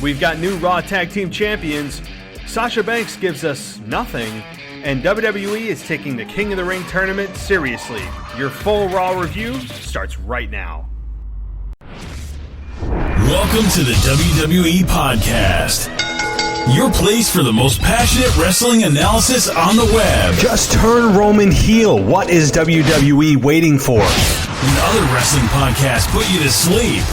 We've got new Raw Tag Team Champions. Sasha Banks gives us nothing. And WWE is taking the King of the Ring tournament seriously. Your full Raw review starts right now. Welcome to the WWE Podcast, your place for the most passionate wrestling analysis on the web. Just turn Roman heel. What is WWE waiting for? When other wrestling podcasts put you to sleep,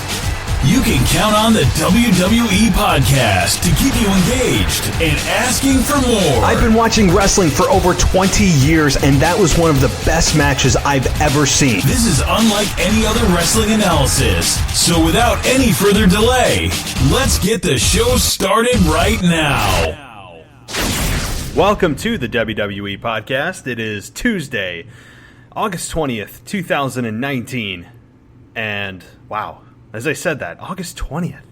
you can count on the WWE Podcast to keep you engaged and asking for more. I've been watching wrestling for over 20 years, and that was one of the best matches I've ever seen. This is unlike any other wrestling analysis. So without any further delay, let's get the show started right now. Welcome to the WWE Podcast. It is Tuesday, August 20th, 2019. And wow. As I said that, August 20th.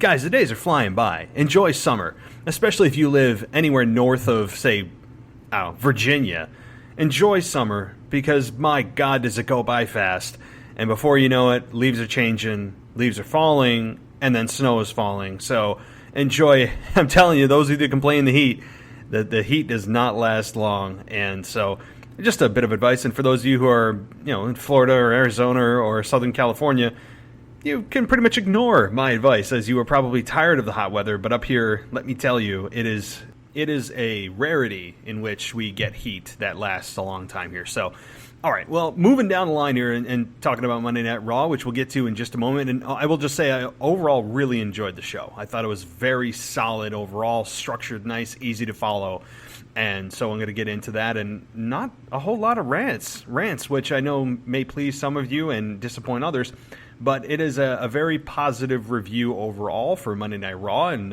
Guys, the days are flying by. Enjoy summer, especially if you live anywhere north of, say, Virginia. Enjoy summer, because my God, does it go by fast. And before you know it, leaves are changing, leaves are falling, and then snow is falling. So enjoy. I'm telling you, those of you that complain the heat, the heat does not last long. And so just a bit of advice, and for those of you who are, in Florida or Arizona or Southern California, you can pretty much ignore my advice, as you are probably tired of the hot weather. But up here, let me tell you, it is a rarity in which we get heat that lasts a long time here. So, all right, well, moving down the line here and talking about Monday Night Raw, which we'll get to in just a moment. And I will just say, I overall really enjoyed the show. I thought it was very solid overall, structured, nice, easy to follow. And so I'm going to get into that, and not a whole lot of rants, which I know may please some of you and disappoint others, but it is a very positive review overall for Monday Night Raw, and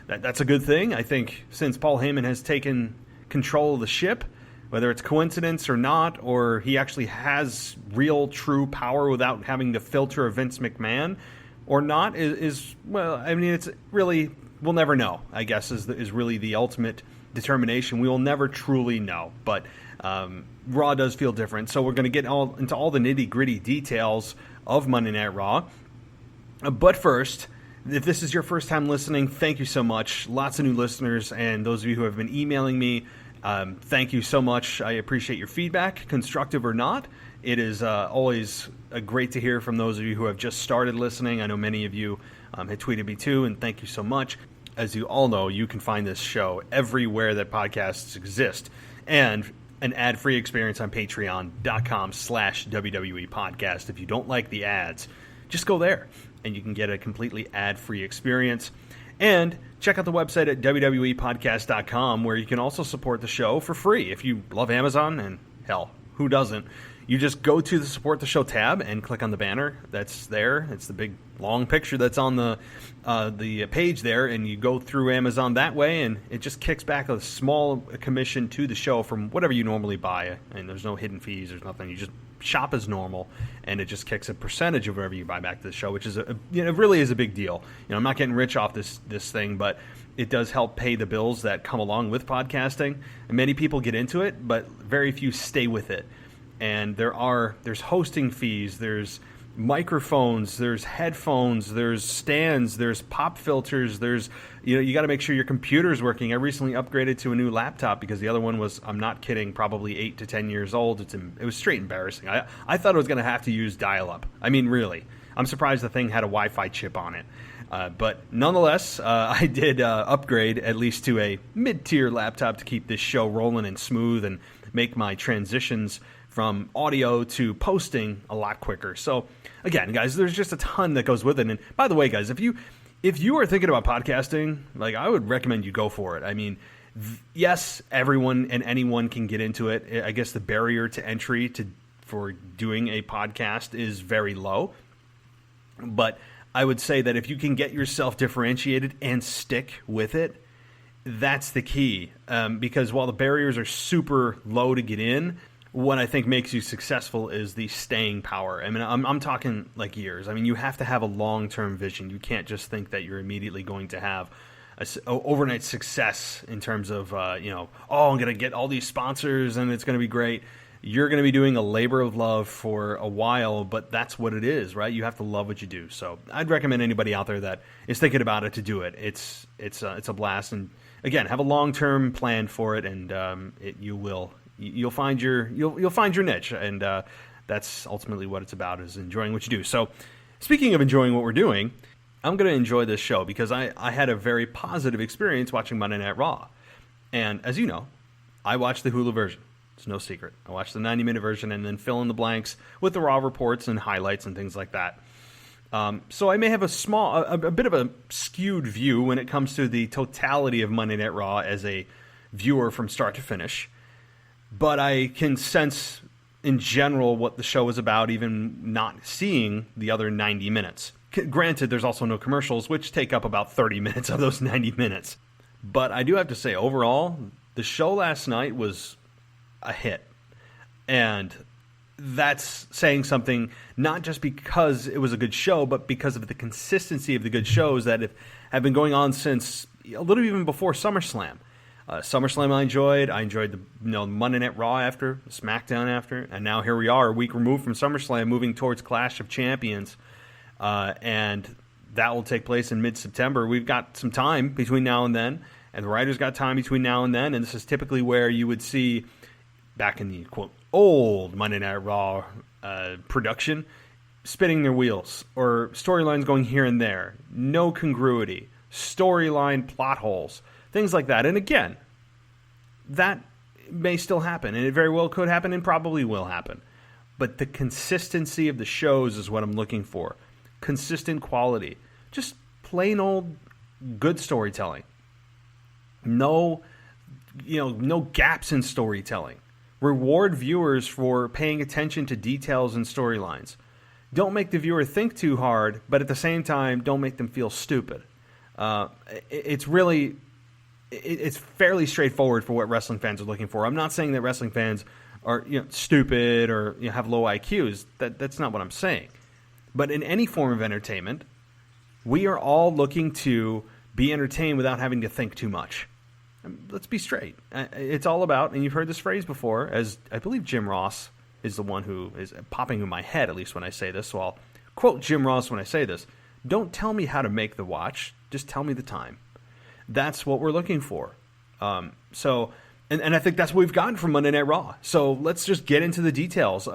that's a good thing. I think since Paul Heyman has taken control of the ship, whether it's coincidence or not, or he actually has real, true power without having the filter of Vince McMahon or not, it's really, we'll never know, I guess, is really the ultimate determination. We will never truly know, but Raw does feel different. So we're going to get into all the nitty-gritty details of Monday Night Raw. But first, if this is your first time listening, thank you so much. Lots of new listeners, and those of you who have been emailing me, thank you so much. I appreciate your feedback, constructive or not. It is always great to hear from those of you who have just started listening. I know many of you had tweeted me too, and thank you so much. As you all know, you can find this show everywhere that podcasts exist, and an ad-free experience on patreon.com/WWE podcast. If you don't like the ads, just go there, and you can get a completely ad-free experience. And check out the website at wwepodcast.com, where you can also support the show for free. If you love Amazon, and hell, who doesn't? You just go to the Support the Show tab and click on the banner that's there. It's the big, long picture that's on the page there, and you go through Amazon that way, and it just kicks back a small commission to the show from whatever you normally buy. And there's no hidden fees. There's nothing. You just shop as normal, and it just kicks a percentage of whatever you buy back to the show, which is it really is a big deal. I'm not getting rich off this thing, but it does help pay the bills that come along with podcasting. And many people get into it, but very few stay with it. And there's hosting fees, there's microphones, there's headphones, there's stands, there's pop filters, there's you got to make sure your computer's working. I recently upgraded to a new laptop because the other one was, I'm not kidding, probably 8 to 10 years old. It was straight embarrassing. I thought I was going to have to use dial-up. I mean, really. I'm surprised the thing had a Wi-Fi chip on it. But nonetheless, I did upgrade at least to a mid-tier laptop to keep this show rolling and smooth and make my transitions from audio to posting a lot quicker. So again, guys, there's just a ton that goes with it. And by the way, guys, if you are thinking about podcasting, I would recommend you go for it. I mean, yes, everyone and anyone can get into it. I guess the barrier to entry for doing a podcast is very low. But I would say that if you can get yourself differentiated and stick with it, that's the key. Because while the barriers are super low to get in, what I think makes you successful is the staying power. I mean, I'm talking years. I mean, you have to have a long-term vision. You can't just think that you're immediately going to have overnight success in terms of, I'm going to get all these sponsors and it's going to be great. you're going to be doing a labor of love for a while, but that's what it is, right? You have to love what you do. So I'd recommend anybody out there that is thinking about it to do it. It's a blast, and again, have a long-term plan for it, and you'll find your niche, and that's ultimately what it's about, is enjoying what you do. So speaking of enjoying what we're doing, I'm going to enjoy this show because I had a very positive experience watching Monday Night Raw. And as you know, I watched the Hulu version. It's no secret. I watched the 90-minute version and then fill in the blanks with the Raw reports and highlights and things like that. So I may have a bit of a skewed view when it comes to the totality of Monday Night Raw as a viewer from start to finish. But I can sense in general what the show is about, even not seeing the other 90 minutes. Granted, there's also no commercials, which take up about 30 minutes of those 90 minutes. But I do have to say, overall, the show last night was a hit. And that's saying something, not just because it was a good show, but because of the consistency of the good shows that have been going on since a little even before SummerSlam. SummerSlam I enjoyed the Monday Night Raw after, SmackDown after, and now here we are, a week removed from SummerSlam, moving towards Clash of Champions, and that will take place in mid-September. We've got some time between now and then, and the writers got time between now and then, and this is typically where you would see, back in the, quote, old Monday Night Raw production, spinning their wheels, or storylines going here and there, no congruity, storyline plot holes, things like that. And again, that may still happen, and it very well could happen and probably will happen. But the consistency of the shows is what I'm looking for. Consistent quality. Just plain old good storytelling. No gaps in storytelling. Reward viewers for paying attention to details and storylines. Don't make the viewer think too hard, but at the same time, don't make them feel stupid. It's fairly straightforward for what wrestling fans are looking for. I'm not saying that wrestling fans are stupid or have low IQs. That's not what I'm saying. But in any form of entertainment, we are all looking to be entertained without having to think too much. Let's be straight. It's all about, and you've heard this phrase before, as I believe Jim Ross is the one who is popping in my head, at least when I say this, so I'll quote Jim Ross when I say this. Don't tell me how to make the watch, just tell me the time. That's what we're looking for. And I think that's what we've gotten from Monday Night Raw. So let's just get into the details.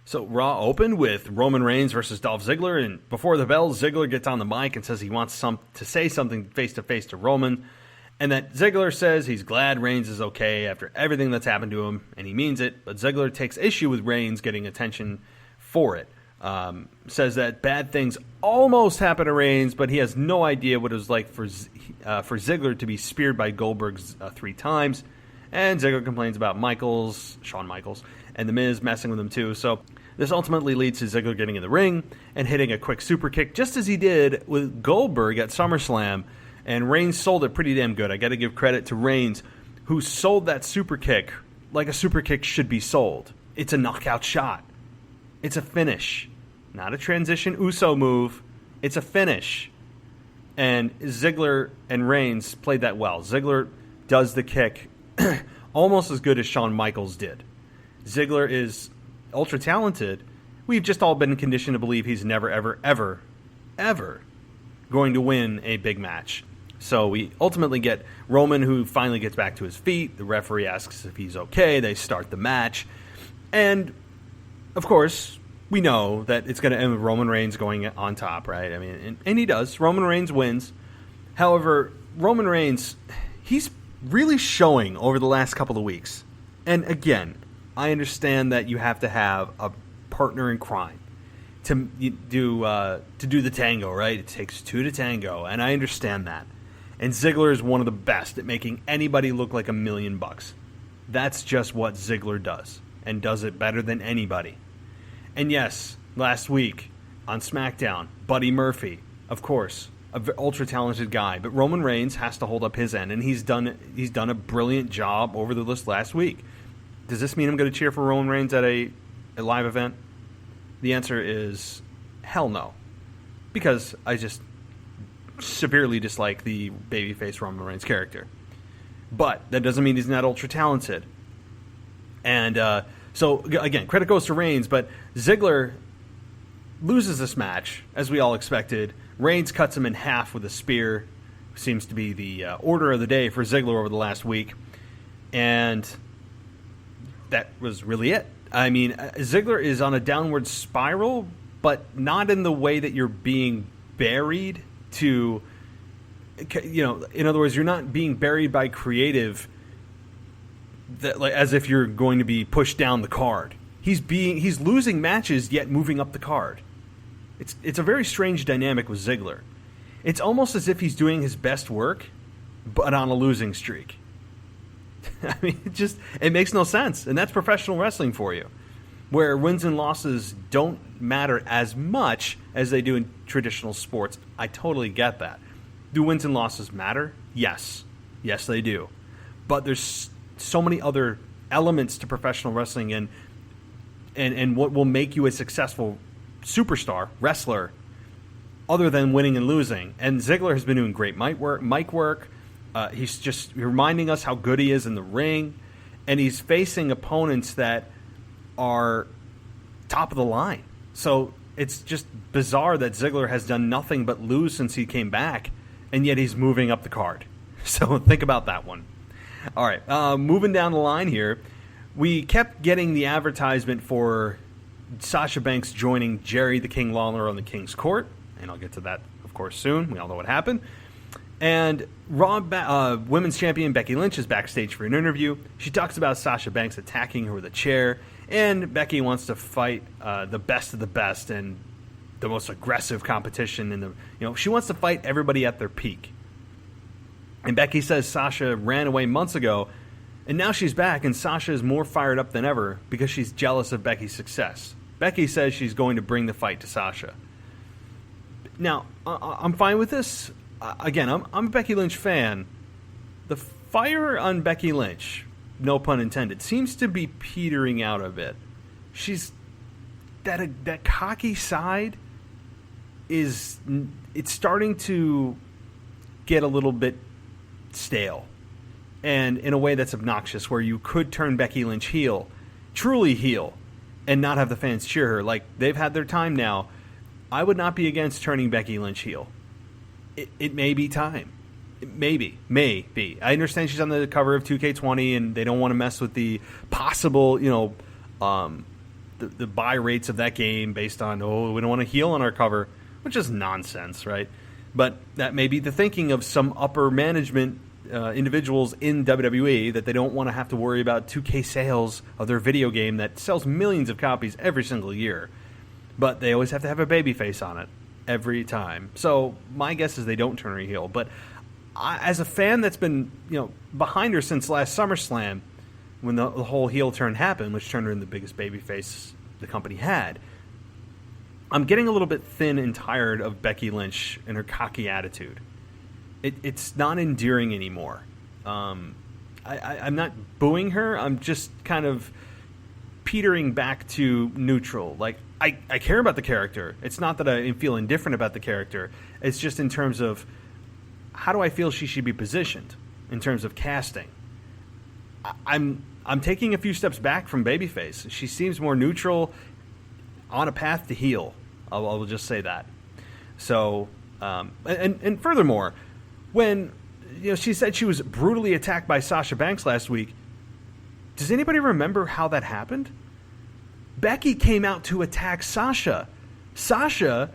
So Raw opened with Roman Reigns versus Dolph Ziggler, and before the bell, Ziggler gets on the mic and says he wants to say something face-to-face to Roman, and that Ziggler says he's glad Reigns is okay after everything that's happened to him, and he means it, but Ziggler takes issue with Reigns getting attention for it. Says that bad things almost happened to Reigns, but he has no idea what it was like for Ziggler to be speared by Goldberg 3 times, and Ziggler complains about Shawn Michaels, and The Miz messing with him too. So this ultimately leads to Ziggler getting in the ring and hitting a quick super kick, just as he did with Goldberg at SummerSlam, and Reigns sold it pretty damn good. I got to give credit to Reigns, who sold that super kick like a super kick should be sold. It's a knockout shot. It's a finish, not a transition Uso move. It's a finish. And Ziggler and Reigns played that well. Ziggler does the kick almost as good as Shawn Michaels did. Ziggler is ultra talented. We've just all been conditioned to believe he's never, ever, ever, ever going to win a big match. So we ultimately get Roman, who finally gets back to his feet. The referee asks if he's okay. They start the match. And, of course, we know that it's going to end with Roman Reigns going on top, right? I mean, and he does. Roman Reigns wins. However, Roman Reigns, he's really showing over the last couple of weeks. And again, I understand that you have to have a partner in crime to do the tango, right? It takes 2 to tango, and I understand that. And Ziggler is one of the best at making anybody look like $1 million. That's just what Ziggler does, and does it better than anybody. And yes, last week on SmackDown, Buddy Murphy, of course, an ultra-talented guy, but Roman Reigns has to hold up his end, and he's done a brilliant job over the list last week. Does this mean I'm going to cheer for Roman Reigns at a live event? The answer is hell no, because I just severely dislike the babyface Roman Reigns character. But that doesn't mean he's not ultra-talented. And So, again, credit goes to Reigns, but Ziggler loses this match, as we all expected. Reigns cuts him in half with a spear. Seems to be the order of the day for Ziggler over the last week. And that was really it. I mean, Ziggler is on a downward spiral, but not in the way that you're being buried to, in other words, you're not being buried by creative that, like, as if you're going to be pushed down the card. He's losing matches, yet moving up the card. It's a very strange dynamic with Ziggler. It's almost as if he's doing his best work, but on a losing streak. I mean, it makes no sense. And that's professional wrestling for you, where wins and losses don't matter as much as they do in traditional sports. I totally get that. Do wins and losses matter? Yes. Yes, they do. But there's so many other elements to professional wrestling and what will make you a successful superstar, wrestler, other than winning and losing. And Ziggler has been doing great mic work. He's just reminding us how good he is in the ring. And he's facing opponents that are top of the line. So it's just bizarre that Ziggler has done nothing but lose since he came back, and yet he's moving up the card. So think about that one. All right, moving down the line here, we kept getting the advertisement for Sasha Banks joining Jerry the King Lawler on the King's Court, and I'll get to that, of course, soon. We all know what happened. And Raw Women's Champion Becky Lynch is backstage for an interview. She talks about Sasha Banks attacking her with a chair, and Becky wants to fight the best of the best and the most aggressive competition. She wants to fight everybody at their peak. And Becky says Sasha ran away months ago, and now she's back, and Sasha is more fired up than ever because she's jealous of Becky's success. Becky says she's going to bring the fight to Sasha. Now, I'm fine with this. Again, I'm a Becky Lynch fan. The fire on Becky Lynch, no pun intended, seems to be petering out a bit. She's that cocky side it's starting to get a little bit stale, and in a way that's obnoxious, where you could turn Becky Lynch heel, truly heel, and not have the fans cheer her. Like, they've had their time now. I would not be against turning Becky Lynch heel. It may be time. May be. I understand she's on the cover of 2K20 and they don't want to mess with the possible, the buy rates of that game based on, we don't want to heel on our cover, which is nonsense, right? But that may be the thinking of some upper management individuals in WWE, that they don't want to have to worry about 2K sales of their video game that sells millions of copies every single year. But they always have to have a babyface on it every time. So my guess is they don't turn her heel. But as a fan that's been behind her since last SummerSlam, when the whole heel turn happened, which turned her into the biggest babyface the company had, I'm getting a little bit thin and tired of Becky Lynch and her cocky attitude. It's not endearing anymore. I'm not booing her. I'm just kind of petering back to neutral. Like, I care about the character. It's not that I feel indifferent about the character. It's just in terms of how do I feel she should be positioned in terms of casting. I'm taking a few steps back from babyface. She seems more neutral, on a path to heel. I will just say that. So, and furthermore, when she said she was brutally attacked by Sasha Banks last week, does anybody remember how that happened? Becky came out to attack Sasha. Sasha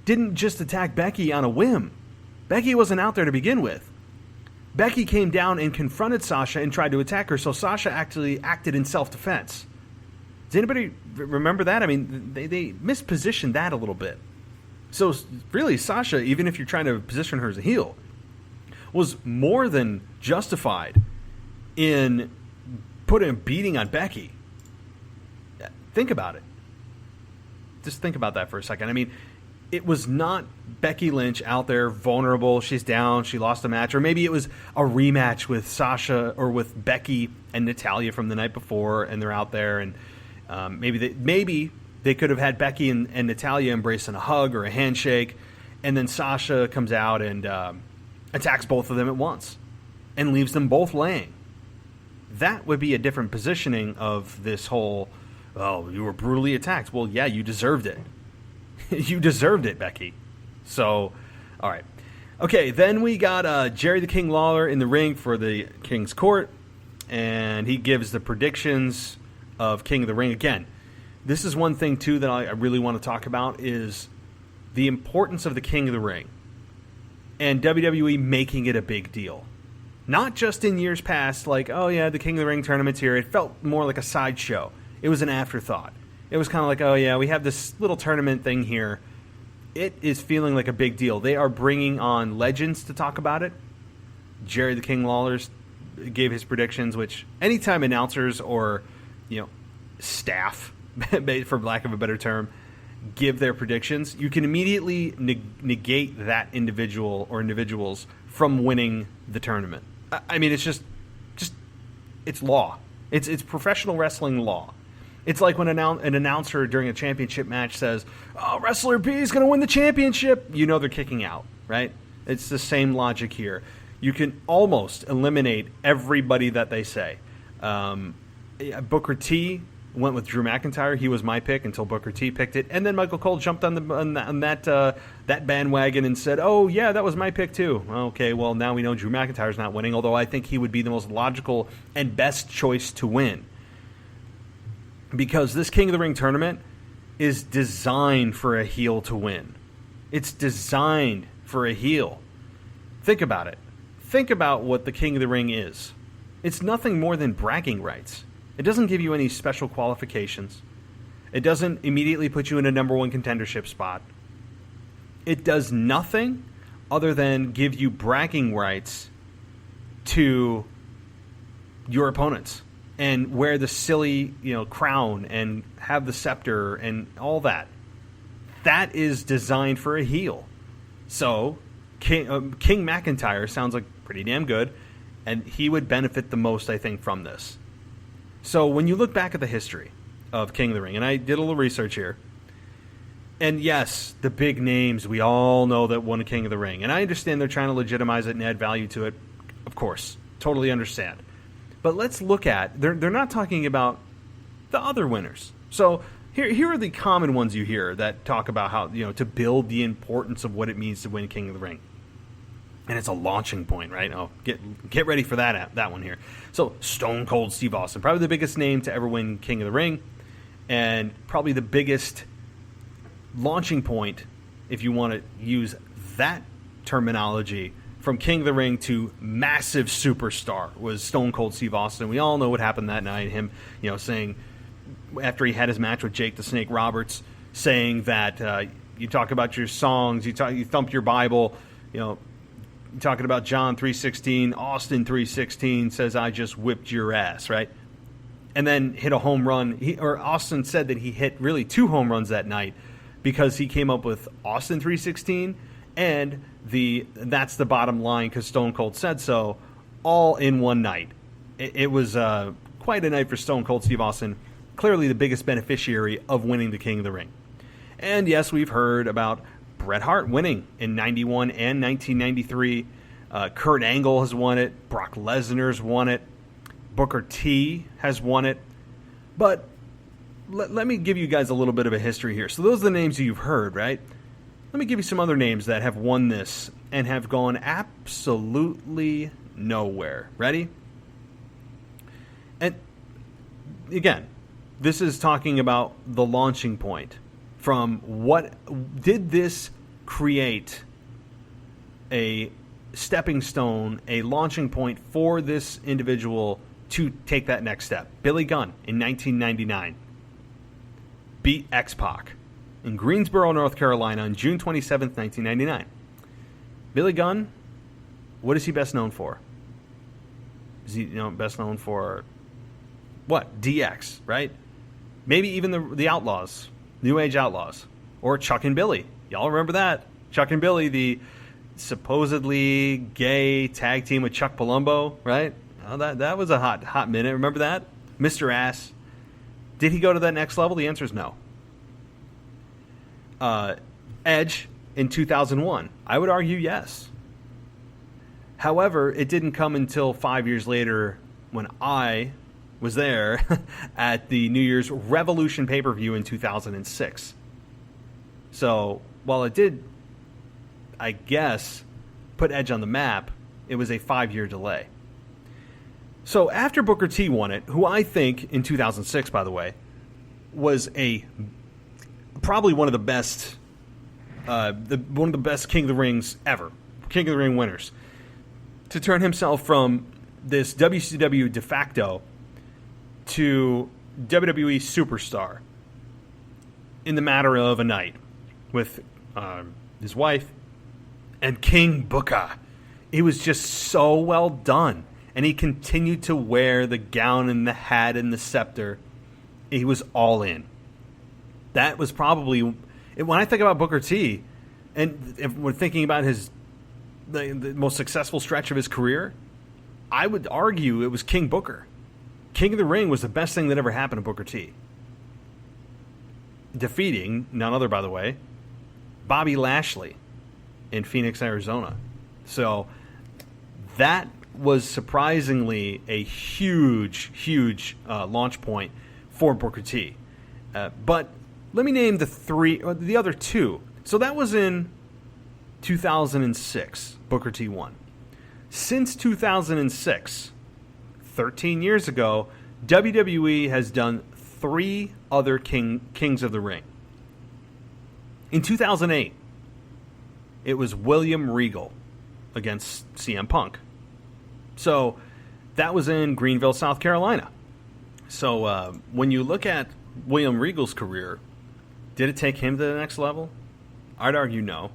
didn't just attack Becky on a whim. Becky wasn't out there to begin with. Becky came down and confronted Sasha and tried to attack her, so Sasha actually acted in self-defense. Does anybody remember that? I mean, they mispositioned that a little bit. So really, Sasha, even if you're trying to position her as a heel, was more than justified in putting a beating on Becky. Think about it. Just think about that for a second. I mean, it was not Becky Lynch out there vulnerable. She's down. She lost a match. Or maybe it was a rematch with Sasha or with Becky and Natalya from the night before, and they're out there. And maybe they could have had Becky and Natalya embracing a hug or a handshake, and then Sasha comes out and attacks both of them at once and leaves them both laying. That would be a different positioning of this whole oh, you were brutally attacked. Well, yeah, you deserved it. You deserved it, Becky. So, all right. Okay, then we got Jerry the King Lawler in the ring for the King's Court, and he gives the predictions of King of the Ring. Again, this is one thing, too, that I really want to talk about is the importance of the King of the Ring and WWE making it a big deal. Not just in years past, like, oh, yeah, the King of the Ring tournament's here. It felt more like a sideshow. It was an afterthought. It was kind of like, oh, yeah, we have this little tournament thing here. It is feeling like a big deal. They are bringing on legends to talk about it. Jerry the King Lawler gave his predictions, which anytime announcers or, staff, for lack of a better term, give their predictions, you can immediately negate that individual or individuals from winning the tournament. I mean, it's just it's law. It's professional wrestling law. It's like when an announcer during a championship match says, oh, Wrestler B is going to win the championship. You know they're kicking out, right? It's the same logic here. You can almost eliminate everybody that they say. Booker T went with Drew McIntyre. He was my pick until Booker T picked it. And then Michael Cole jumped on that bandwagon and said, oh, yeah, that was my pick too. Okay, well, now we know Drew McIntyre's not winning, although I think he would be the most logical and best choice to win. Because this King of the Ring tournament is designed for a heel to win. It's designed for a heel. Think about it. Think about what the King of the Ring is. It's nothing more than bragging rights. It doesn't give you any special qualifications. It doesn't immediately put you in a number one contendership spot. It does nothing other than give you bragging rights to your opponents. And wear the silly, crown and have the scepter and all that. That is designed for a heel. So, King McIntyre sounds like pretty damn good, and he would benefit the most, I think, from this. So, when you look back at the history of King of the Ring, and I did a little research here, and yes, the big names, we all know that won a King of the Ring. And I understand they're trying to legitimize it and add value to it. Of course. Totally understand. But let's look at, they're not talking about the other winners. So here are the common ones you hear that talk about how, to build the importance of what it means to win King of the Ring. And it's a launching point, right? Oh, get ready for that one here. So Stone Cold Steve Austin, probably the biggest name to ever win King of the Ring. And probably the biggest launching point, if you want to use that terminology, from King of the Ring to massive superstar was Stone Cold Steve Austin. We all know what happened that night. Him, saying after he had his match with Jake the Snake Roberts, saying that you talk about your songs, you thump your Bible, you're talking about John 3:16, Austin 3:16 says I just whipped your ass, right? And then hit a home run. Austin said that he hit really 2 home runs that night because he came up with Austin 3:16 and that's the bottom line because Stone Cold said so, all in one night. It was quite a night for Stone Cold Steve Austin, clearly the biggest beneficiary of winning the King of the Ring. And yes, we've heard about Bret Hart winning in 91 and 1993. Kurt Angle has won it. Brock Lesnar's won it. Booker T has won it. But let me give you guys a little bit of a history here. So those are the names you've heard, right? Let me give you some other names that have won this and have gone absolutely nowhere. Ready? And again, this is talking about the launching point. From what did this create a stepping stone, a launching point for this individual to take that next step? Billy Gunn in 1999 beat X-Pac in Greensboro, North Carolina on June 27th, 1999. Billy Gunn, what is he best known for? Is he best known for what? DX, right? Maybe even the Outlaws, New Age Outlaws, or Chuck and Billy. Y'all remember that? Chuck and Billy, the supposedly gay tag team with Chuck Palumbo, right? Oh, that was a hot minute. Remember that? Mr. Ass. Did he go to that next level? The answer is no. Edge in 2001. I would argue yes. However, it didn't come until 5 years later when I was there at the New Year's Revolution pay-per-view in 2006. So, while it did, I guess, put Edge on the map, it was a 5-year delay. So, after Booker T won it, who I think, in 2006, by the way, was probably one of the best, one of the best King of the Rings ever, King of the Ring winners, to turn himself from this WCW de facto to WWE superstar in the matter of a night with his wife and King Booker. It was just so well done. And he continued to wear the gown and the hat and the scepter. He was all in. That was probably, when I think about Booker T, and if we're thinking about the most successful stretch of his career, I would argue it was King Booker. King of the Ring was the best thing that ever happened to Booker T. Defeating, none other, by the way, Bobby Lashley in Phoenix, Arizona. So that was surprisingly a huge launch point for Booker T. But let me name the other two. So that was in 2006, Booker T won. Since 2006, 13 years ago, WWE has done 3 other Kings of the Ring. In 2008, it was William Regal against CM Punk. So that was in Greenville, South Carolina. So when you look at William Regal's career, did it take him to the next level? I'd argue no.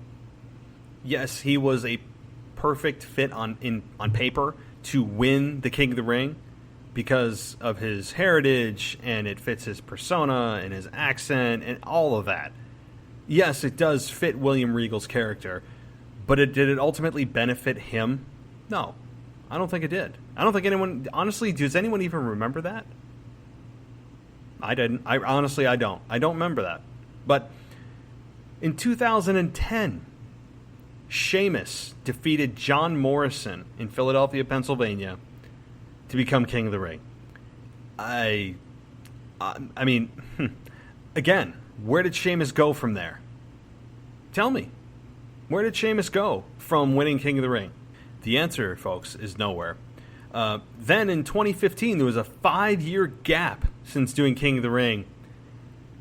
Yes, he was a perfect fit on paper to win the King of the Ring because of his heritage, and it fits his persona and his accent and all of that. Yes, it does fit William Regal's character, but did it ultimately benefit him? No. I don't think it did. I don't think anyone... Honestly, does anyone even remember that? I didn't. Honestly, I don't. I don't remember that. But in 2010, Sheamus defeated John Morrison in Philadelphia, Pennsylvania to become King of the Ring. I mean, again, where did Sheamus go from there? Tell me. Where did Sheamus go from winning King of the Ring? The answer, folks, is nowhere. Then in 2015, there was a 5-year gap since doing King of the Ring.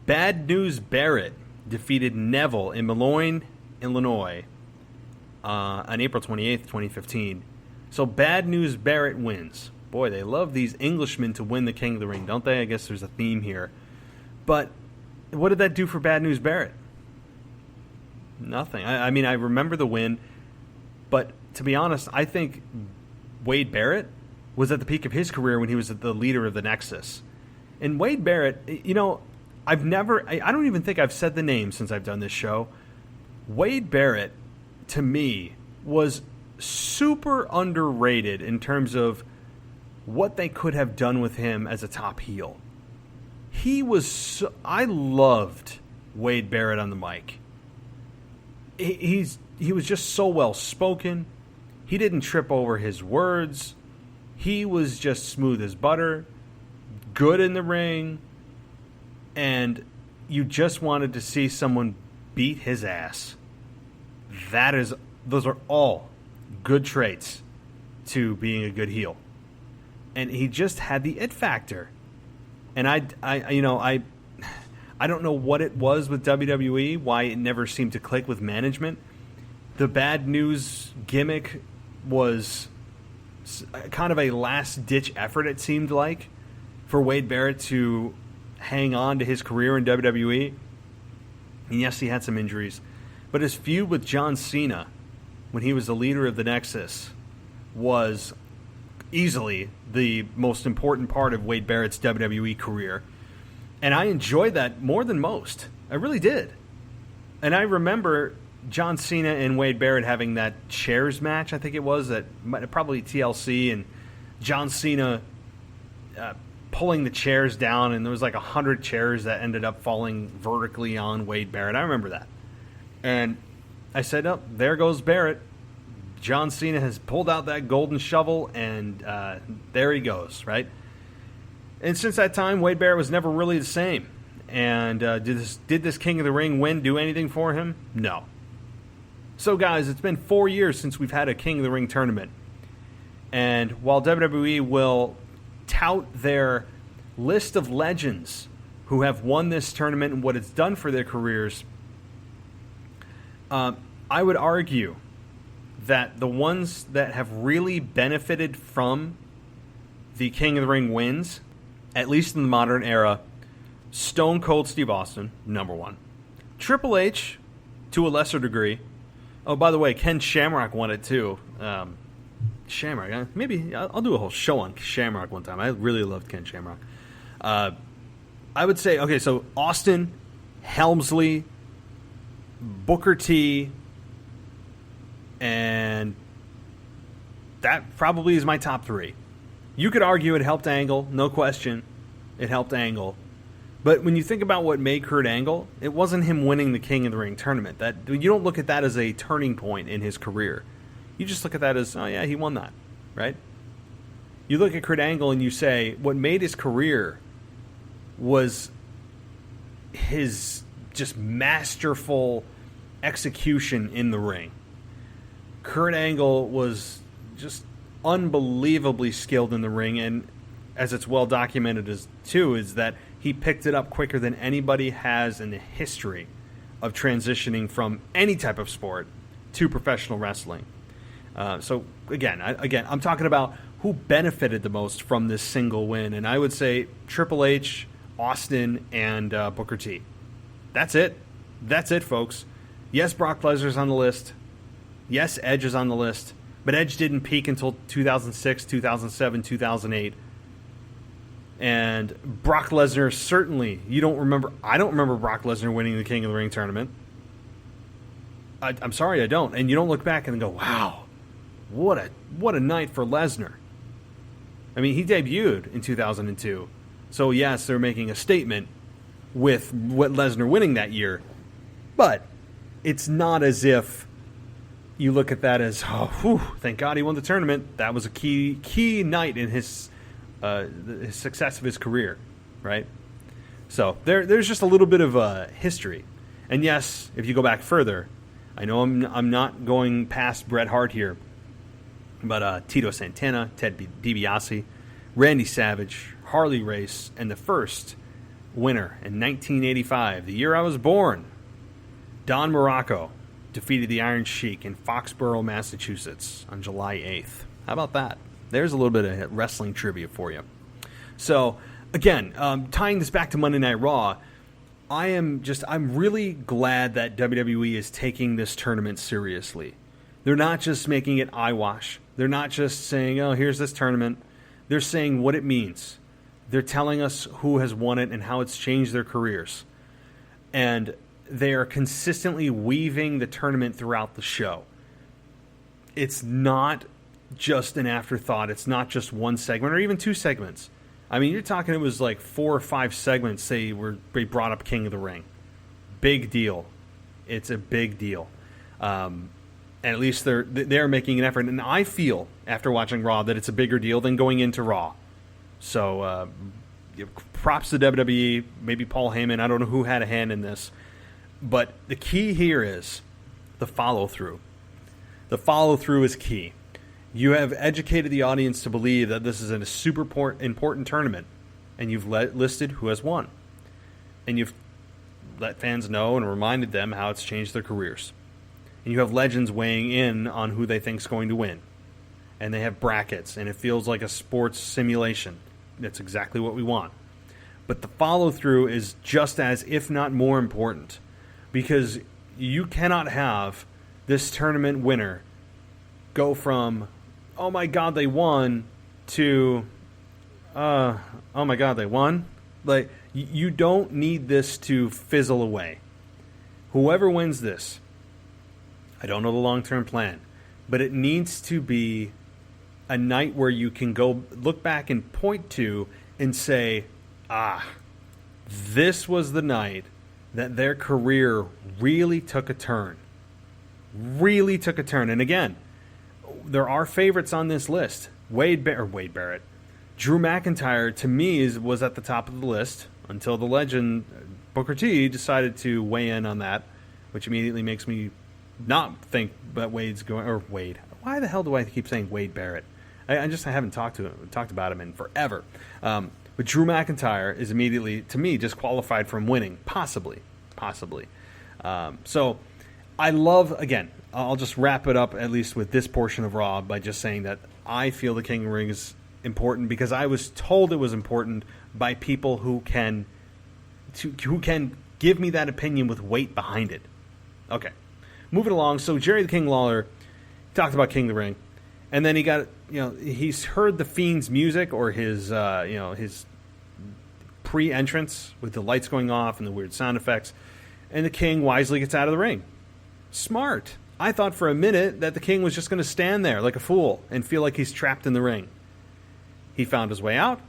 Bad News Barrett defeated Neville in Moline, Illinois on April 28th, 2015. So Bad News Barrett wins. Boy, they love these Englishmen to win the King of the Ring, don't they? I guess there's a theme here. But what did that do for Bad News Barrett? Nothing. I mean, I remember the win, but to be honest, I think Wade Barrett was at the peak of his career when he was the leader of the Nexus. And Wade Barrett, you know, I don't even think I've said the name since I've done this show. Wade Barrett, to me, was super underrated in terms of what they could have done with him as a top heel. I loved Wade Barrett on the mic. He was just so well spoken. He didn't trip over his words. He was just smooth as butter, good in the ring, and you just wanted to see someone beat his ass. Those are all good traits to being a good heel. And he just had the it factor. And I don't know what it was with WWE, why it never seemed to click with management. The Bad News gimmick was kind of a last-ditch effort, it seemed like, for Wade Barrett to hang on to his career in WWE. And yes, he had some injuries. But his feud with John Cena, when he was the leader of the Nexus, was easily the most important part of Wade Barrett's WWE career. And I enjoyed that more than most. I really did. And I remember John Cena and Wade Barrett having that chairs match, I think it was, at probably TLC, and John Cena pulling the chairs down, and there was like 100 chairs that ended up falling vertically on Wade Barrett. I remember that. And I said, oh, there goes Barrett. John Cena has pulled out that golden shovel, and there he goes, right? And since that time, Wade Barrett was never really the same. And did this King of the Ring win do anything for him? No. So, guys, it's been 4 years since we've had a King of the Ring tournament. And while WWE will tout their list of legends who have won this tournament and what it's done for their careers, I would argue that the ones that have really benefited from the King of the Ring wins, at least in the modern era, Stone Cold Steve Austin, number one. Triple H, to a lesser degree. Oh, by the way, Ken Shamrock won it too. Shamrock, maybe I'll do a whole show on Shamrock one time. I really loved Ken Shamrock. I would say, okay, so Austin, Helmsley, Booker T, and that probably is my top three. You could argue it helped Angle, no question. It helped Angle. But when you think about what made Kurt Angle, it wasn't him winning the King of the Ring tournament. That you don't look at that as a turning point in his career. You just look at that as, oh yeah, he won that, right? You look at Kurt Angle and you say, what made his career was his just masterful execution in the ring. Kurt Angle was just unbelievably skilled in the ring, and as it's well documented as too, is that he picked it up quicker than anybody has in the history of transitioning from any type of sport to professional wrestling. So again, I'm talking about who benefited the most from this single win, and I would say Triple H, Austin, and Booker T. That's it. That's it, folks. Yes, Brock Lesnar's on the list. Yes, Edge is on the list. But Edge didn't peak until 2006, 2007, 2008. And Brock Lesnar, certainly, I don't remember Brock Lesnar winning the King of the Ring tournament. I'm sorry, I don't. And you don't look back and go, wow, what a night for Lesnar. I mean, he debuted in 2002. So, yes, they're making a statement with what Lesnar winning that year. But it's not as if you look at that as, oh, whew, thank God he won the tournament. That was a key night in his success of his career, right? So there's just a little bit of history. And yes, if you go back further, I know I'm not going past Bret Hart here, but Tito Santana, Ted DiBiase, Randy Savage, Harley Race, and the first winner in 1985, the year I was born, Don Morocco, defeated the Iron Sheik in Foxborough, Massachusetts on July 8th. How about that? There's a little bit of wrestling trivia for you. So, again, tying this back to Monday Night Raw, I'm really glad that WWE is taking this tournament seriously. They're not just making it eyewash. They're not just saying, oh, here's this tournament. They're saying what it means. They're telling us who has won it and how it's changed their careers. And they are consistently weaving the tournament throughout the show. It's not just an afterthought. It's not just one segment or even two segments. I mean, you're talking it was like 4 or 5 segments they brought up King of the Ring. Big deal. It's a big deal. And at least they're making an effort. And I feel, after watching Raw, that it's a bigger deal than going into Raw. So props to WWE, maybe Paul Heyman. I don't know who had a hand in this. But the key here is the follow-through. The follow-through is key. You have educated the audience to believe that this is a super important tournament, and you've listed who has won. And you've let fans know and reminded them how it's changed their careers. And you have legends weighing in on who they think is going to win. And they have brackets, and it feels like a sports simulation. That's exactly what we want. But the follow-through is just as, if not more important. Because you cannot have this tournament winner go from, oh my God, they won, to, oh my God, they won. Like, you don't need this to fizzle away. Whoever wins this, I don't know the long-term plan, but it needs to be a night where you can go look back and point to and say, this was the night that their career really took a turn. Really took a turn. And again, there are favorites on this list. Wade Barrett, Drew McIntyre, to me, was at the top of the list until the legend Booker T decided to weigh in on that, which immediately makes me not think that Wade's going, or Wade. Why the hell do I keep saying Wade Barrett? I haven't talked about him in forever. But Drew McIntyre is immediately, to me, disqualified from winning, possibly. So I love, again, I'll just wrap it up at least with this portion of Raw by just saying that I feel the King of the Ring is important because I was told it was important by people who can give me that opinion with weight behind it. Okay, moving along. So Jerry the King Lawler talked about King of the Ring, and then he got, he's heard the Fiend's music or his his pre-entrance with the lights going off and the weird sound effects, and the King wisely gets out of the ring. Smart. I thought for a minute that the King was just going to stand there like a fool and feel like he's trapped in the ring. He found his way out,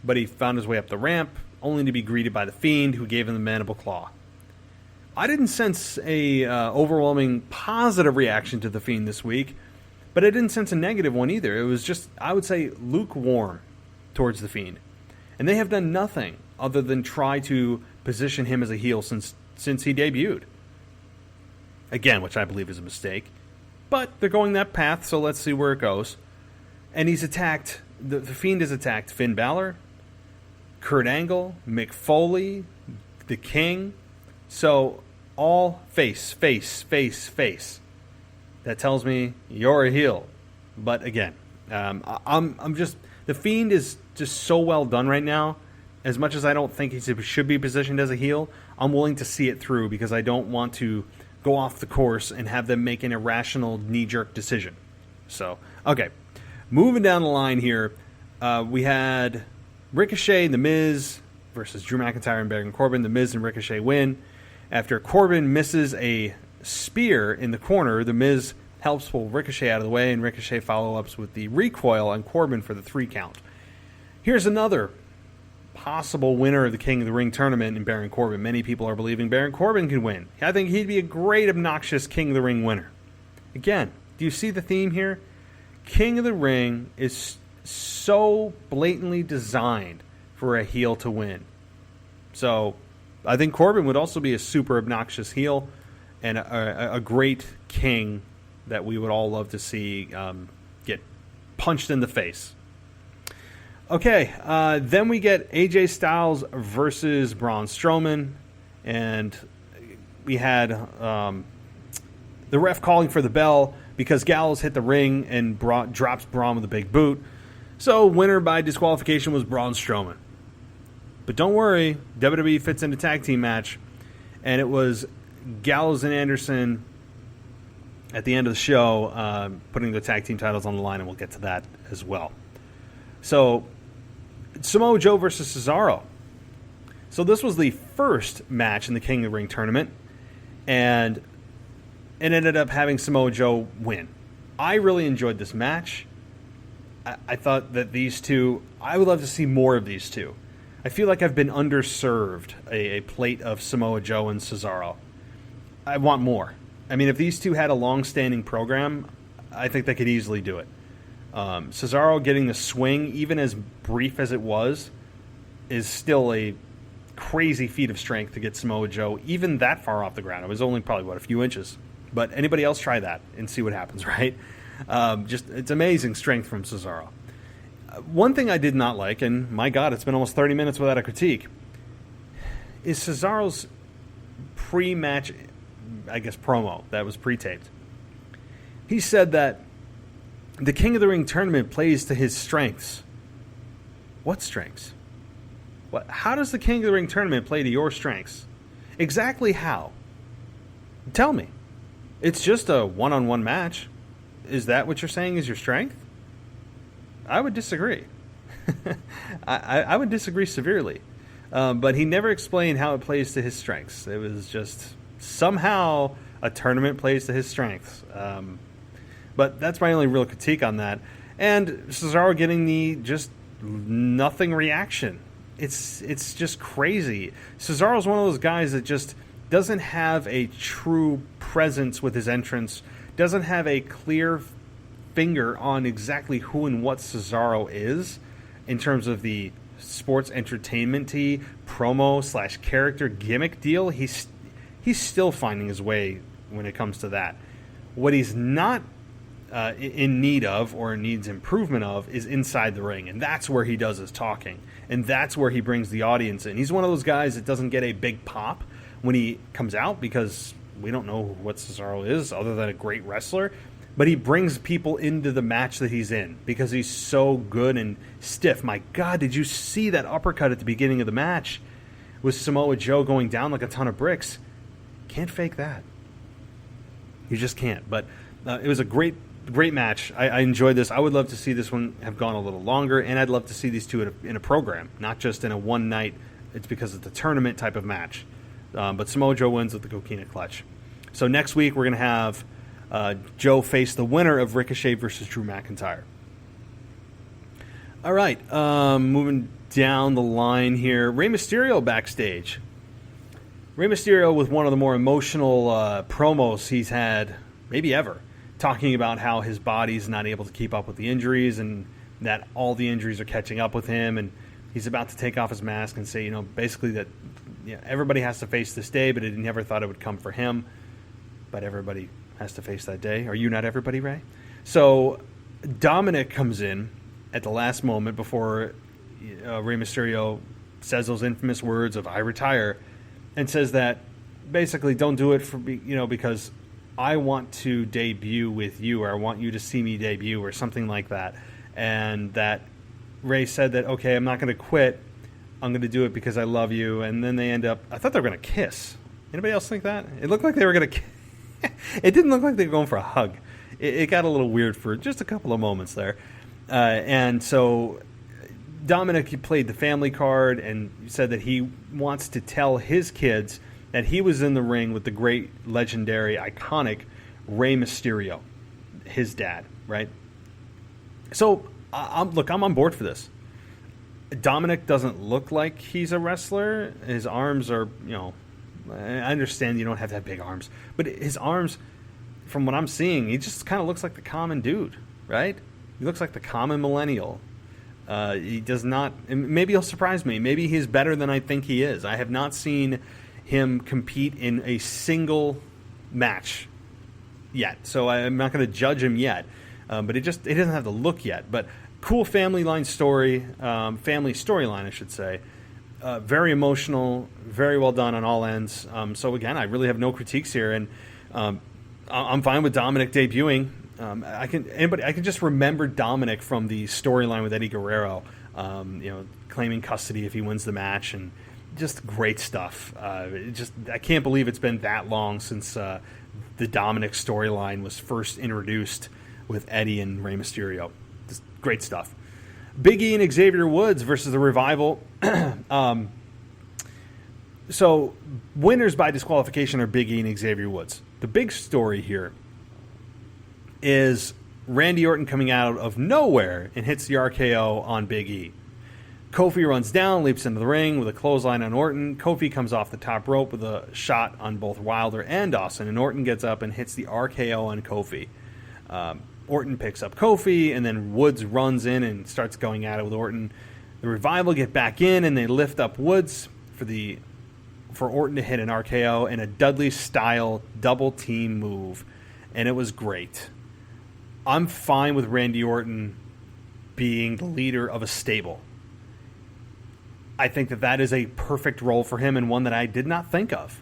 but he found his way up the ramp, only to be greeted by the Fiend, who gave him the mandible claw. I didn't sense a overwhelming positive reaction to the Fiend this week, but I didn't sense a negative one either. It was just, I would say, lukewarm towards the Fiend. And they have done nothing other than try to position him as a heel since he debuted. Again, which I believe is a mistake. But they're going that path, so let's see where it goes. And he's attacked, the Fiend has attacked Finn Balor, Kurt Angle, Mick Foley, the King. So all face. That tells me you're a heel. But again, I'm just, the Fiend is just so well done right now. As much as I don't think he should be positioned as a heel, I'm willing to see it through because I don't want to go off the course and have them make an irrational knee-jerk decision. So, okay. Moving down the line here, we had Ricochet and The Miz versus Drew McIntyre and Baron Corbin. The Miz and Ricochet win. After Corbin misses a spear in the corner, The Miz helps pull Ricochet out of the way, and Ricochet follow-ups with the recoil on Corbin for the 3 count. Here's another possible winner of the King of the Ring tournament in Baron Corbin. Many people are believing Baron Corbin could win. I think he'd be a great, obnoxious King of the Ring winner. Again, do you see the theme here? King of the Ring is so blatantly designed for a heel to win. So I think Corbin would also be a super obnoxious heel and a great king that we would all love to see get punched in the face. Okay, then we get AJ Styles versus Braun Strowman, and we had the ref calling for the bell because Gallows hit the ring and drops Braun with a big boot. So winner by disqualification was Braun Strowman. But don't worry, WWE fits in a tag team match, and it was Gallows and Anderson at the end of the show putting the tag team titles on the line, and we'll get to that as well. So Samoa Joe versus Cesaro. So this was the first match in the King of the Ring tournament, and it ended up having Samoa Joe win. I really enjoyed this match. I thought that these two, I would love to see more of these two. I feel like I've been underserved a plate of Samoa Joe and Cesaro. I want more. I mean, if these two had a long-standing program, I think they could easily do it. Cesaro getting the swing, even as brief as it was, is still a crazy feat of strength to get Samoa Joe even that far off the ground. It was only probably, a few inches. But anybody else try that and see what happens, right? It's amazing strength from Cesaro. One thing I did not like, and my God, it's been almost 30 minutes without a critique, is Cesaro's pre-match, promo that was pre-taped. He said that the King of the Ring tournament plays to his strengths. What strengths? How does the King of the Ring tournament play to your strengths? Exactly how? Tell me. It's just a one-on-one match. Is that what you're saying is your strength? I would disagree. I would disagree severely. But he never explained how it plays to his strengths. It was just somehow a tournament plays to his strengths. But that's my only real critique on that. And Cesaro getting the just nothing reaction. It's just crazy. Cesaro's one of those guys that just doesn't have a true presence with his entrance, doesn't have a clear finger on exactly who and what Cesaro is, in terms of the sports entertainment-y promo / character gimmick deal, he's still finding his way when it comes to that. What he's not in need of or needs improvement of is inside the ring, and that's where he does his talking, and that's where he brings the audience in. He's one of those guys that doesn't get a big pop when he comes out because we don't know what Cesaro is other than a great wrestler, but he brings people into the match that he's in because he's so good and stiff. My God, did you see that uppercut at the beginning of the match with Samoa Joe going down like a ton of bricks? Can't fake that. You just can't. But it was a great match. I enjoyed this. I would love to see this one have gone a little longer, and I'd love to see these two in a program, not just in a one night. It's because it's a tournament type of match. But Samoa Joe wins with the Coquina Clutch. So next week we're going to have Joe face the winner of Ricochet versus Drew McIntyre. All right, moving down the line here. Rey Mysterio backstage. Rey Mysterio with one of the more emotional promos he's had maybe ever, talking about how his body's not able to keep up with the injuries and that all the injuries are catching up with him, and he's about to take off his mask and say, basically that everybody has to face this day, but he never thought it would come for him. But everybody has to face that day. Are you not everybody, Ray? So Dominic comes in at the last moment before Rey Mysterio says those infamous words of "I retire," and says that basically don't do it for because I want to debut with you, or I want you to see me debut, or something like that. And that Ray said that, okay, I'm not going to quit. I'm going to do it because I love you. And then they end up, I thought they were going to kiss. Anybody else think that? It looked like they were going to kiss. It didn't look like they were going for a hug. It got a little weird for just a couple of moments there. And so Dominic played the family card and said that he wants to tell his kids that he was in the ring with the great, legendary, iconic Rey Mysterio, his dad, right? So, I'm on board for this. Dominic doesn't look like he's a wrestler. His arms are, I understand you don't have to have big arms, but his arms, from what I'm seeing, he just kind of looks like the common dude, right? He looks like the common millennial. He does not, maybe he'll surprise me. Maybe he's better than I think he is. I have not seen him compete in a single match yet, so I'm not going to judge him yet. But it doesn't have the look yet. But cool family storyline, I should say. Very emotional, very well done on all ends. So again, I really have no critiques here, and I'm fine with Dominic debuting. I can just remember Dominic from the storyline with Eddie Guerrero, claiming custody if he wins the match, and just great stuff. I can't believe it's been that long since the Dominic storyline was first introduced with Eddie and Rey Mysterio. Just great stuff. Big E and Xavier Woods versus the Revival. So winners by disqualification are Big E and Xavier Woods. The big story here is Randy Orton coming out of nowhere and hits the RKO on Big E. Kofi runs down, leaps into the ring with a clothesline on Orton. Kofi comes off the top rope with a shot on both Wilder and Dawson, and Orton gets up and hits the RKO on Kofi. Orton picks up Kofi, and then Woods runs in and starts going at it with Orton. The Revival get back in, and they lift up Woods for Orton to hit an RKO and a Dudley-style double-team move, and it was great. I'm fine with Randy Orton being the leader of a stable. I think that is a perfect role for him, and one that I did not think of.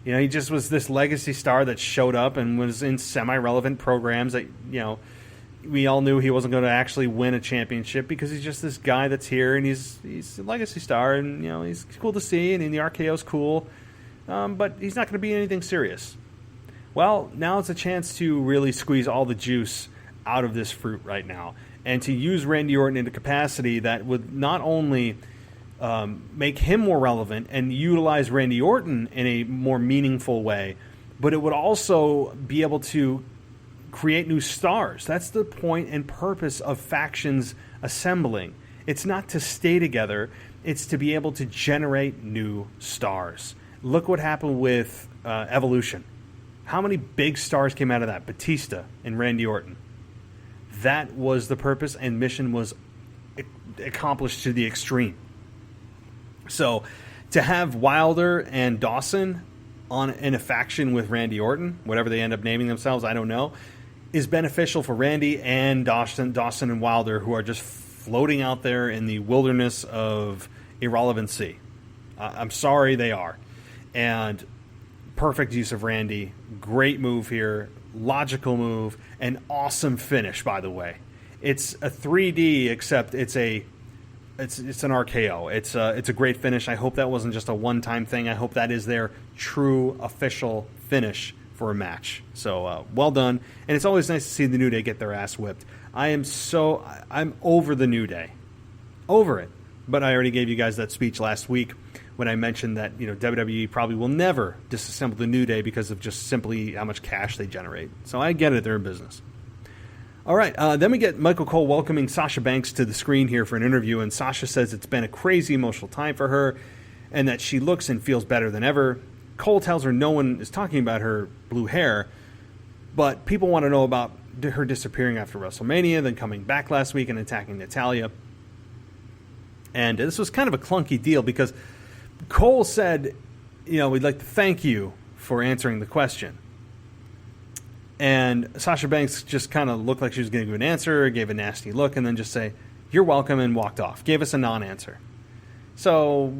He just was this legacy star that showed up and was in semi-relevant programs that, we all knew he wasn't going to actually win a championship because he's just this guy that's here, and he's a legacy star, and, he's cool to see, and the RKO's cool, but he's not going to be anything serious. Well, now it's a chance to really squeeze all the juice out of this fruit right now, and to use Randy Orton in a capacity that would not only make him more relevant and utilize Randy Orton in a more meaningful way, but it would also be able to create new stars. That's the point and purpose of factions assembling. It's not to stay together, it's to be able to generate new stars. Look what happened with Evolution. How many big stars came out of that? Batista and Randy Orton. That was the purpose, and mission was accomplished to the extreme. So to have Wilder and Dawson in a faction with Randy Orton, whatever they end up naming themselves, I don't know, is beneficial for Randy and Dawson and Wilder, who are just floating out there in the wilderness of irrelevancy. I'm sorry, they are. And perfect use of Randy. Great move here. Logical move. An awesome finish, by the way. It's a 3D, except it's an RKO. It's a great finish. I hope that wasn't just a one-time thing. I hope that is their true official finish for a match. So well done. And it's always nice to see the New Day get their ass whipped. I'm over the New Day. Over it. But I already gave you guys that speech last week when I mentioned that WWE probably will never disassemble the New Day because of just simply how much cash they generate. So I get it. They're in business. All right, then we get Michael Cole welcoming Sasha Banks to the screen here for an interview, and Sasha says it's been a crazy emotional time for her and that she looks and feels better than ever. Cole tells her no one is talking about her blue hair, but people want to know about her disappearing after WrestleMania, then coming back last week and attacking Natalya. And this was kind of a clunky deal because Cole said, we'd like to thank you for answering the question. And Sasha Banks just kind of looked like she was going to give an answer, gave a nasty look, and then just say, "You're welcome," and walked off. Gave us a non-answer. So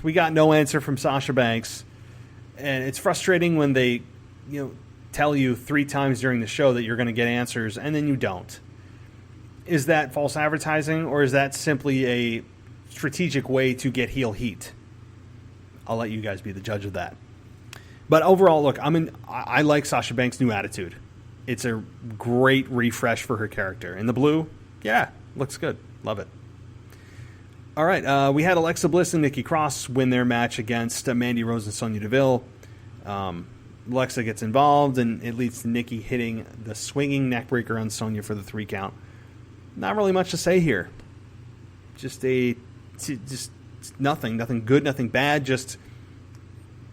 we got no answer from Sasha Banks. And it's frustrating when they, tell you 3 times during the show that you're going to get answers, and then you don't. Is that false advertising, or is that simply a strategic way to get heel heat? I'll let you guys be the judge of that. But overall, look, I like Sasha Banks' new attitude. It's a great refresh for her character. In the blue, yeah, looks good. Love it. All right, we had Alexa Bliss and Nikki Cross win their match against Mandy Rose and Sonya Deville. Alexa gets involved, and it leads to Nikki hitting the swinging neckbreaker on Sonya for the 3 count. Not really much to say here. Just nothing good, nothing bad, just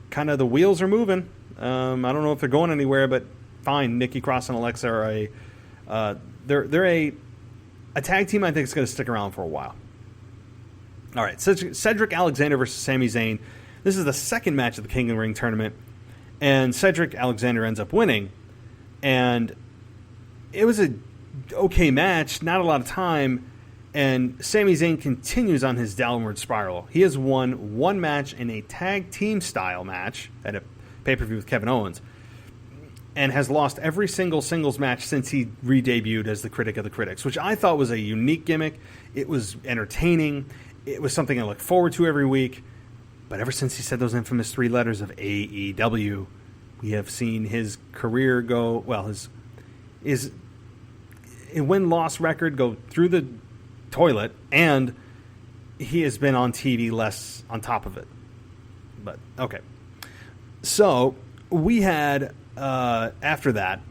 kind of the wheels are moving. I don't know if they're going anywhere, but fine. Nikki Cross and Alexa are they're a tag team I think is going to stick around for a while. All right, Cedric Alexander versus Sami Zayn. This is the second match of the King of the Ring tournament, and Cedric Alexander ends up winning. And it was a okay match, not a lot of time, and Sami Zayn continues on his downward spiral. He has won 1 match in a tag team style match at a pay-per-view with Kevin Owens, and has lost every single singles match since he re-debuted as the Critic of the Critics, which I thought was a unique gimmick. It was entertaining. It was something I look forward to every week. But ever since he said those infamous 3 letters of AEW, we have seen his career go, well, his win-loss record go through the toilet, and he has been on TV less on top of it. But, okay. So, we had, after that,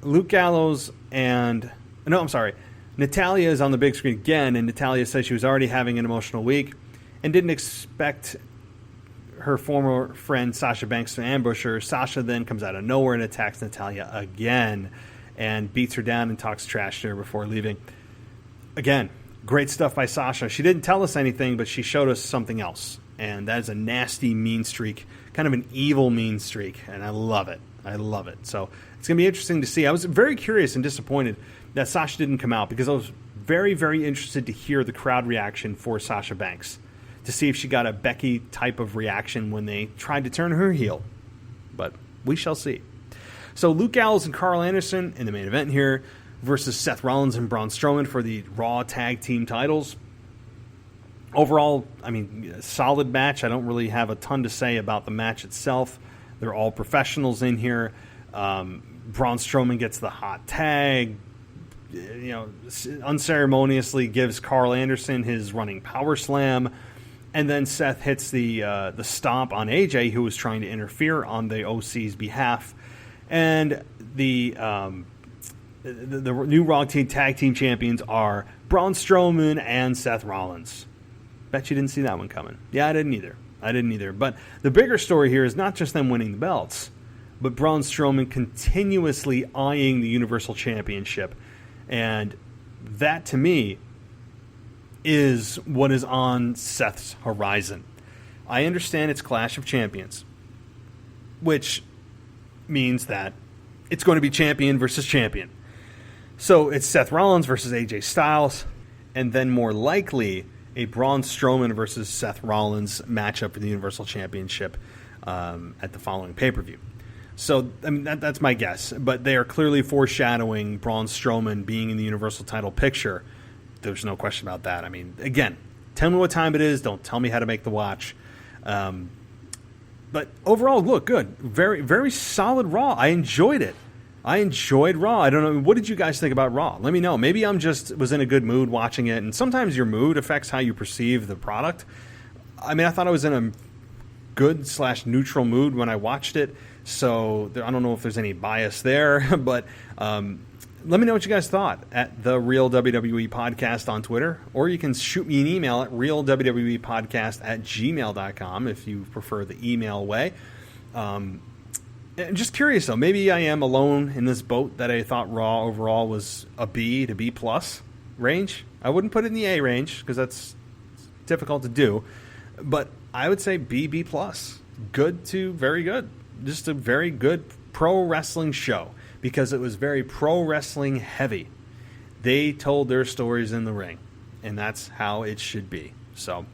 Luke Gallows and... No, I'm sorry. Natalya is on the big screen again, and Natalya says she was already having an emotional week and didn't expect her former friend Sasha Banks to ambush her. Sasha then comes out of nowhere and attacks Natalya again and beats her down and talks trash to her before leaving. Again, great stuff by Sasha. She didn't tell us anything, but she showed us something else. And that is a nasty, mean streak. Kind of an evil, mean streak. And I love it. I love it. So it's going to be interesting to see. I was very curious and disappointed that Sasha didn't come out because I was very, very interested to hear the crowd reaction for Sasha Banks, to see if she got a Becky type of reaction when they tried to turn her heel. But we shall see. So Luke Gallows and Carl Anderson in the main event here versus Seth Rollins and Braun Strowman for the Raw Tag Team titles. Overall, a solid match. I don't really have a ton to say about the match itself. They're all professionals in here. Braun Strowman gets the hot tag. Unceremoniously gives Carl Anderson his running power slam. And then Seth hits the stomp on AJ, who was trying to interfere on the OC's behalf. And the new Raw Tag Team champions are Braun Strowman and Seth Rollins. Bet you didn't see that one coming. Yeah, I didn't either. But the bigger story here is not just them winning the belts, but Braun Strowman continuously eyeing the Universal Championship. And that, to me, is what is on Seth's horizon. I understand it's Clash of Champions, which means that it's going to be champion versus champion. So it's Seth Rollins versus AJ Styles, and then more likely a Braun Strowman versus Seth Rollins matchup for the Universal Championship at the following pay-per-view. So, I mean, that's my guess. But they are clearly foreshadowing Braun Strowman being in the Universal title picture. There's no question about that. I mean, again, tell me what time it is. Don't tell me how to make the watch. But overall, look, good. Very, very solid Raw. I enjoyed it. I enjoyed Raw. I don't know. What did you guys think about Raw? Let me know. Maybe I'm just was in a good mood watching it. And sometimes your mood affects how you perceive the product. I mean, I thought I was in a good/neutral mood when I watched it. So I don't know if there's any bias there. But let me know what you guys thought at the Real WWE Podcast on Twitter. Or you can shoot me an email at realwwepodcast@gmail.com if you prefer the email way. Just curious, though. Maybe I am alone in this boat that I thought Raw overall was a B to B plus range. I wouldn't put it in the A range because that's difficult to do. But I would say B, B plus. Good to very good. Just a very good pro wrestling show because it was very pro wrestling heavy. They told their stories in the ring, and that's how it should be. So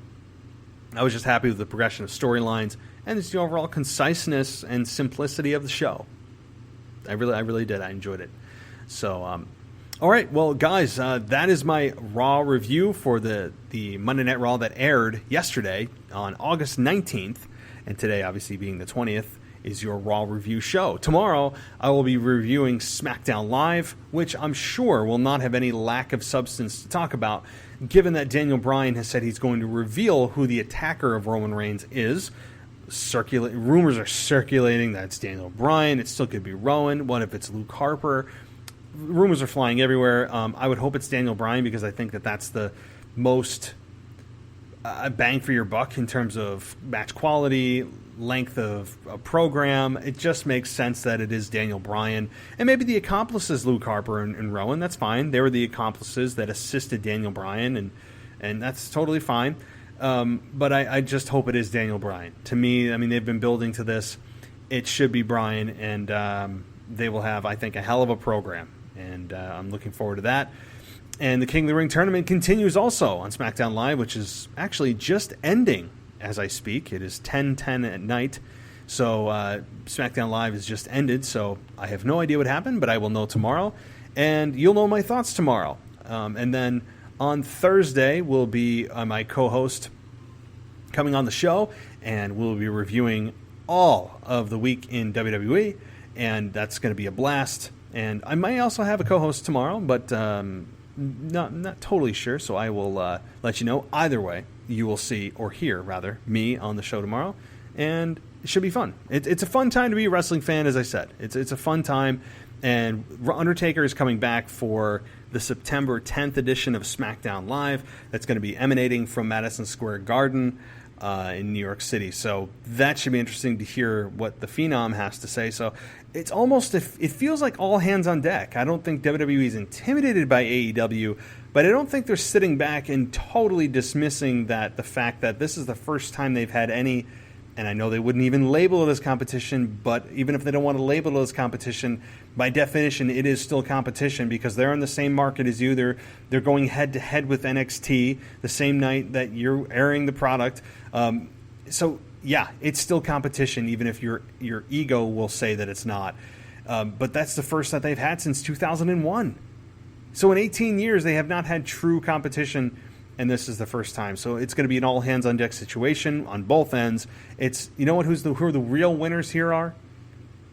I was just happy with the progression of storylines and just the overall conciseness and simplicity of the show. I really did. I enjoyed it. So, all right. Well, guys, that is my Raw review for the Monday Night Raw that aired yesterday on August 19th. And today, obviously, being the 20th, is your Raw review show. Tomorrow, I will be reviewing SmackDown Live, which I'm sure will not have any lack of substance to talk about, given that Daniel Bryan has said he's going to reveal who the attacker of Roman Reigns is. Rumors are circulating that it's Daniel Bryan. It still could be Rowan. What if it's Luke Harper? Rumors are flying everywhere. I would hope it's Daniel Bryan because I think that that's the most bang for your buck in terms of match quality, length of a program. It just makes sense that it is Daniel Bryan. And maybe the accomplices, Luke Harper and Rowan, that's fine. They were the accomplices that assisted Daniel Bryan, and that's totally fine. But I just hope it is Daniel Bryan. To me, I mean, they've been building to this. It should be Bryan, and they will have, I think, a hell of a program. And I'm looking forward to that. And the King of the Ring tournament continues also on SmackDown Live, which is actually just ending as I speak. It is 10:10 at night. So SmackDown Live has just ended, so I have no idea what happened, but I will know tomorrow. And you'll know my thoughts tomorrow. And then on Thursday will be my co-host coming on the show, and we'll be reviewing all of the week in WWE, and that's going to be a blast. And I might also have a co-host tomorrow, but not totally sure, so I will let you know. Either way, you will see, or hear, rather, me on the show tomorrow, and it should be fun. It's a fun time to be a wrestling fan, as I said. It's a fun time, and Undertaker is coming back for the September 10th edition of SmackDown Live. That's going to be emanating from Madison Square Garden in New York City. So that should be interesting to hear what the Phenom has to say. So it's almost, it feels like all hands on deck. I don't think WWE is intimidated by AEW, but I don't think they're sitting back and totally dismissing the fact that this is the first time they've had any, and I know they wouldn't even label it as competition, but even if they don't want to label it as competition, by definition, it is still competition because they're in the same market as you. They're going head-to-head with NXT the same night that you're airing the product. So, yeah, it's still competition, even if your ego will say that it's not. But that's the first that they've had since 2001. So in 18 years, they have not had true competition, and this is the first time. So it's going to be an all-hands-on-deck situation on both ends. It's, you know what? Who are the real winners here are?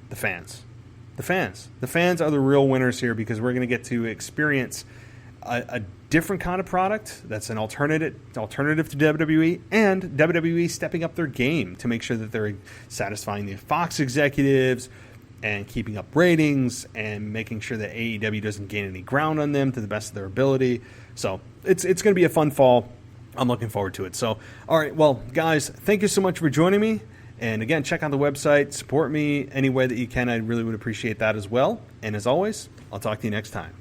The fans. The fans are the real winners here because we're going to get to experience a different kind of product that's an alternative to WWE, and WWE stepping up their game to make sure that they're satisfying the Fox executives and keeping up ratings and making sure that AEW doesn't gain any ground on them to the best of their ability. So it's going to be a fun fall. I'm looking forward to it. So, all right, well, guys, thank you so much for joining me. And again, check out the website, support me any way that you can. I really would appreciate that as well. And as always, I'll talk to you next time.